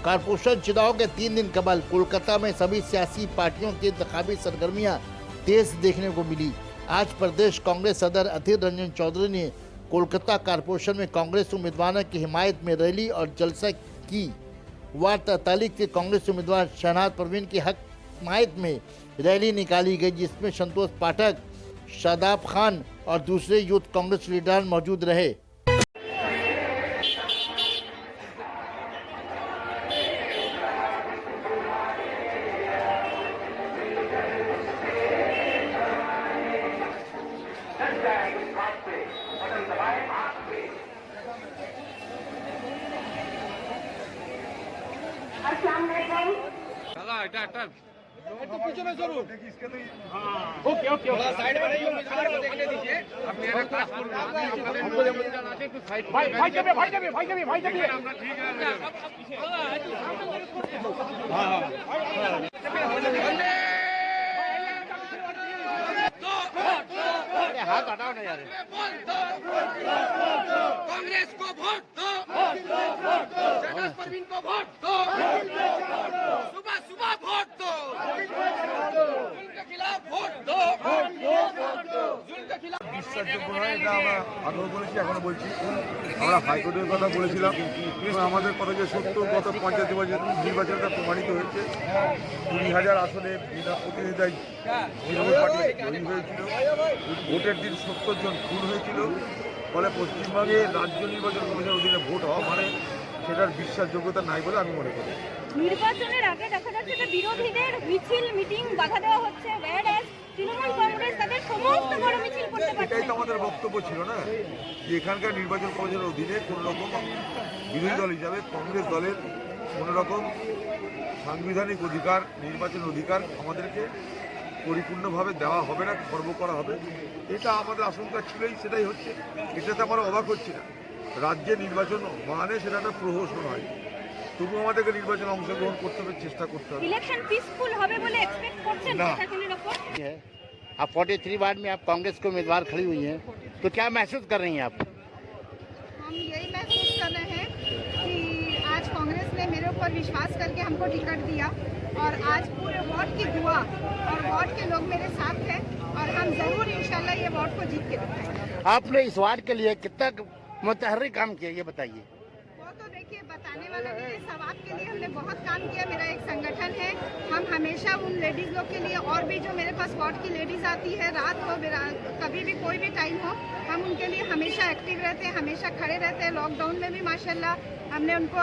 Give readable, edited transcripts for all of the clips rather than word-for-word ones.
Corporation चुनाव के 3 दिन कबल कोलकाता में सभी सियासी पार्टियों की इंतखाबी सरगर्मियां तेज देखने को मिली। आज प्रदेश कांग्रेस सदर अधीर रंजन चौधरी ने कोलकाता कारपोरेशन में कांग्रेस उम्मीदवारों की हिमायत में रैली और जलसा की। वार्ड 43 के कांग्रेस उम्मीदवार शहनाज परवीन की हिमायत में रैली निकाली गई, जिसमें संतोष पाठक, शादाब खान और दूसरे यूथ कांग्रेस लीडर मौजूद रहे। चला এটা একটু পিছনে সরুন। ওকে ওকে ওকে সাইড বানাইও ওখানে दीजिए। আপনি একটা কাজ করুন, আপনি আপনাদের লোকজন আছে একটু সাইড ভাই যাবে আমরা ঠিক আছে। अरे हाथ हटाओ ना यार। कांग्रेस को वोट दो, शहनाज परवीन को वोट दो, सुबह सुबह वोट दो, जुल्म के खिलाफ वोट दो, जुल्म के खिलाफ। বিশ্বাসযোগ্য নয়, এটা আমরা আগেও বলেছি, এখনো বলছি। আমরা হাইকোর্টের কথা বলেছিলাম এবং আমাদের কথা যে সত্য গত পঞ্চায়েত নির্বাচনটা প্রমাণিত হয়েছে। 20,000 আসনে বিনা প্রতিনিধিতায় তৃণমূল পার্টি জয়ী হয়েছিল। ভোটের দিন 70 জন খুন হয়েছিল। ফলে পশ্চিমবঙ্গে রাজ্য নির্বাচন কমিশনের অধীনে ভোট হওয়া মানে সেটার বিশ্বাসযোগ্যতা নাই বলে আমি মনে করি। নির্বাচনের আগে দেখা যাচ্ছে যে বিরোধীদের মিছিল মিটিং বাধা দেওয়া হচ্ছে, তৃণমূল কংগ্রেস তাদের সমস্ত বড় মিছিল করতে পারছে। এটাই তো আমাদের বক্তব্য ছিল না, যে এখানকার নির্বাচন কমিশনের অধীনে কোনো রকম বিরোধী দল হিসাবে কংগ্রেস দলের কোনো রকম সাংবিধানিক অধিকার, নির্বাচন অধিকার আমাদেরকে পরিপূর্ণভাবে দেওয়া হবে না, খর্ব করা হবে। এটা আমাদের আশঙ্কা ছিলই, সেটাই হচ্ছে। এটাতে আমরা অবাক হচ্ছি না। রাজ্যে নির্বাচন মানে সেটা একটা প্রহসন হয়, তবু আমাদেরকে নির্বাচনে অংশগ্রহণ করতে হবে, চেষ্টা করতে হবে। ইলেকশন পিসফুল হবে বলে এক্সপেক্ট করছেন প্রশাসনের উপর? आप 43 वार्ड में आप कांग्रेस के उम्मीदवार खड़ी हुई हैं, तो क्या महसूस कर रही हैं आप? हम यही महसूस कर रहे हैं कि आज कांग्रेस ने मेरे ऊपर विश्वास करके हमको टिकट दिया और आज पूरे वार्ड की दुआ और वार्ड के लोग मेरे साथ हैं और हम जरूर इंशाल्लाह ये वार्ड को जीत के दिखाएंगे। आपने इस वार्ड के लिए कितना मुतहर्रिक काम किया, ये बताइए। वो तो देखिए बताने वाला नहीं है, सवाब के लिए हमने बहुत काम किया। मेरा एक संगठन है, हम हमेशा उन लेडीज लोग के लिए, और भी जो मेरे पास वार्ड की लेडीज आती है, रात हो कभी भी कोई भी टाइम हो, हम उनके लिए हमेशा एक्टिव रहते हैं, हमेशा खड़े रहते हैं। लॉकडाउन में भी माशाल्लाह हमने उनको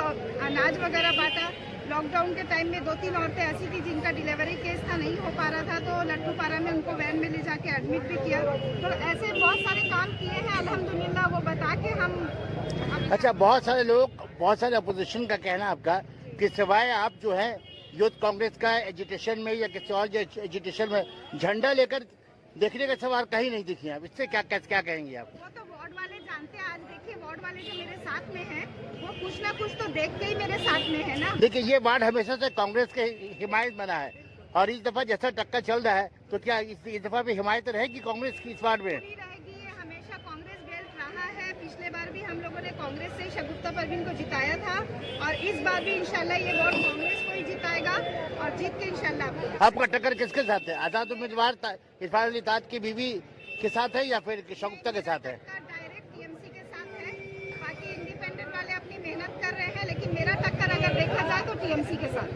अनाज वगैरह बांटा। लॉकडाउन के टाइम में 2-3 औरतें ऐसी थी जिनका डिलीवरी केस था, नहीं हो पा रहा था, तो लट्टूपारा में उनको वैन में ले जाके एडमिट भी किया। तो ऐसे बहुत सारे काम किए हैं अल्हम्दुलिल्लाह, वो बता के हम। अच्छा, बहुत सारे लोग, बहुत सारे अपोजिशन का कहना आपका कि सिवाय आप जो है यूथ कांग्रेस का एजुटेशन में या किसी और एजुटेशन में झंडा लेकर देखने का सवाल कहीं नहीं दिखी आप, इससे क्या कहेंगे आप? वो तो वार्ड वाले जानते हैं। आज देखिए वार्ड वाले जो मेरे साथ में हैं, वो कुछ ना कुछ तो देख के ही मेरे साथ में है ना। देखिए, ये वार्ड हमेशा से कांग्रेस के हिमायत बना है और इस दफा जैसा टक्कर चल रहा है, तो क्या इस दफा भी हिमायत रहेगी कांग्रेस की इस वार्ड में? पूरी रहेगी। ये हमेशा कांग्रेस बेल्ट रहा है। पिछले बार भी हम लोगों ने कांग्रेस से शगुफ्ता परवीन को जिताया था और इस बार भी इंशाल्लाह ये वार्ड कांग्रेस को ही जिताएगा और जीत के इंशाल्लाह। आपका टक्कर किसके साथ है? आजाद उम्मीदवार इरफान अली ताज की बीवी के साथ है या फिर शगुफ्ता के साथ है? डायरेक्ट टीएमसी के साथ है। बाकी इंडिपेंडेंट वाले अपनी मेहनत कर रहे हैं, लेकिन मेरा टक्कर अगर देखा जाए तो टीएमसी के साथ।